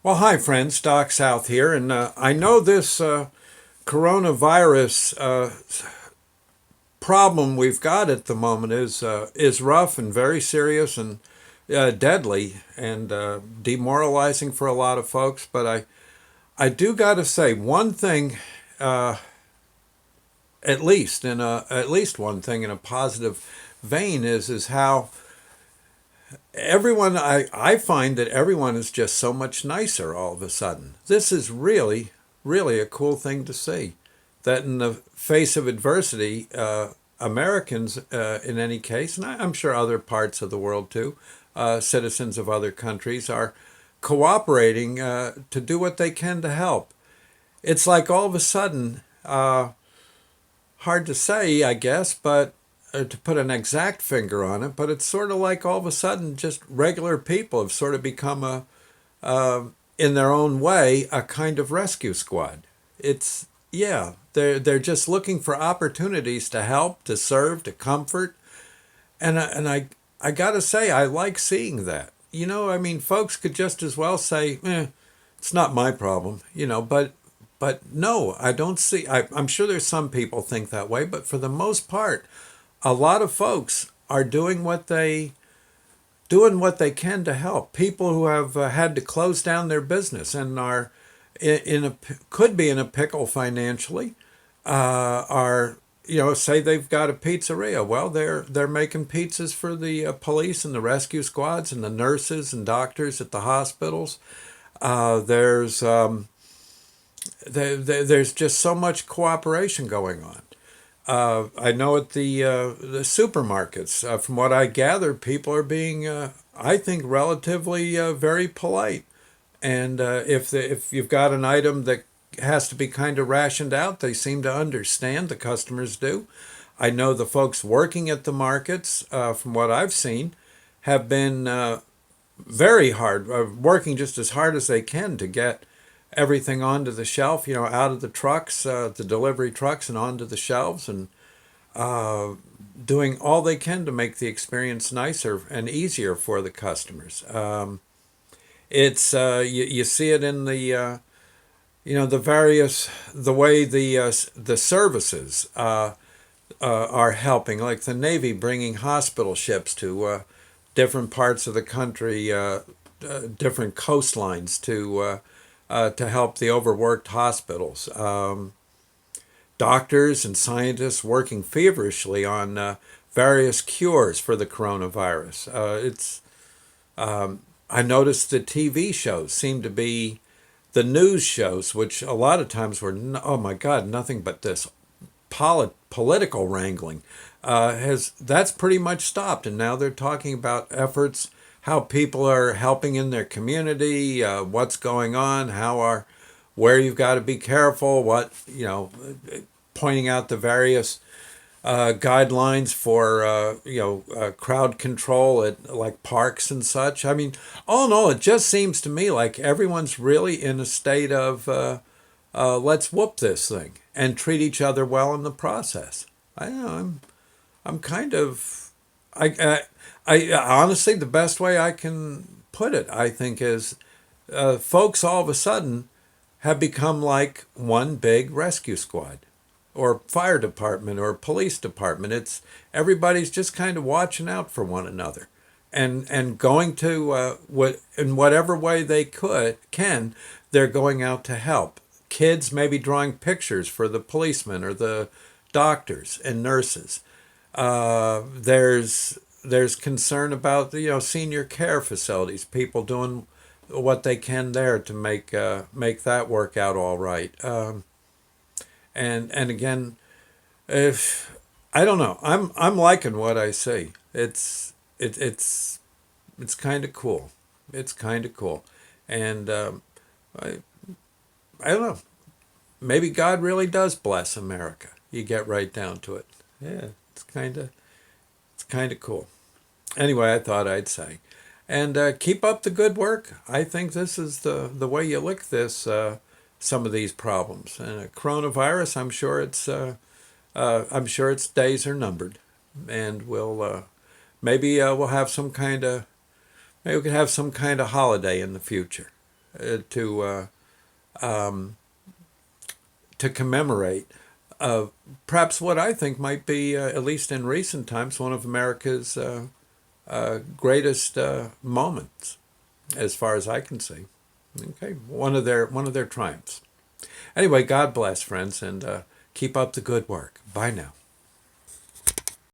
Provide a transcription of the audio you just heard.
Well, hi, friends. Doc South here, and I know this coronavirus problem we've got at the moment is rough and very serious and deadly and demoralizing for a lot of folks. But I do got to say one thing, uh, at least one thing in a positive vein is how everyone I find that everyone is just so much nicer all of a sudden. This is really a cool thing to see. That in the face of adversity, Americans, in any case, and I'm sure other parts of the world too, citizens of other countries are cooperating to do what they can to help. It's like all of a sudden, hard to say, I guess, but to put an exact finger on it, but it's sort of like all of a sudden just regular people have sort of become in their own way, a kind of rescue squad. It's, yeah, they're just looking for opportunities to help, to serve, to comfort, and I gotta say, I like seeing that. I mean, folks could just as well say, it's not my problem, but no, I don't see. I'm sure there's some people think that way, but for the most part, a lot of folks are doing what they can to help people who have had to close down their business and are in a could be in a pickle financially. Are say they've got a pizzeria. Well, they're making pizzas for the police and the rescue squads and the nurses and doctors at the hospitals. There's just so much cooperation going on. I know at the supermarkets, from what I gather, people are being, I think, relatively very polite. And if you've got an item that has to be kind of rationed out, they seem to understand. The customers do. I know the folks working at the markets, from what I've seen, have been very hard, working just as hard as they can to get everything onto the shelf, out of the trucks, the delivery trucks, and onto the shelves, and uh, doing all they can to make the experience nicer and easier for the customers. It's you see it in the way the services are helping, like the Navy bringing hospital ships to different parts of the country, different coastlines to help the overworked hospitals. Doctors and scientists working feverishly on various cures for the coronavirus. I noticed the TV shows seem to be the news shows, which a lot of times were, oh my God, nothing but this political wrangling. Has That's pretty much stopped, and now they're talking about efforts, how people are helping in their community, what's going on, where you've got to be careful, pointing out the various guidelines for crowd control at like parks and such. I mean, all in all, it just seems to me like everyone's really in a state of let's whoop this thing and treat each other well in the process. I don't know. I'm kind of I honestly, the best way I can put it, I think, is folks all of a sudden have become like one big rescue squad or fire department or police department. It's everybody's just kind of watching out for one another and going to what in whatever way they can, they're going out to help. Kids maybe drawing pictures for the policemen or the doctors and nurses. There's concern about the senior care facilities, people doing what they can there to make that work out all right. And again, if I don't know, I'm liking what I see. It's kind of cool. It's kind of cool, and I I don't know. Maybe God really does bless America. You get right down to it. Yeah, it's kind of cool. Anyway, I thought I'd say, and keep up the good work. I think this is the way you lick this some of these problems. And coronavirus, I'm sure its days are numbered, and maybe we'll have some kind of maybe we could have some kind of holiday in the future. to commemorate perhaps what I think might be, at least in recent times, one of America's greatest moments, as far as I can see. Okay, one of their triumphs. Anyway, God bless, friends, and keep up the good work. Bye now.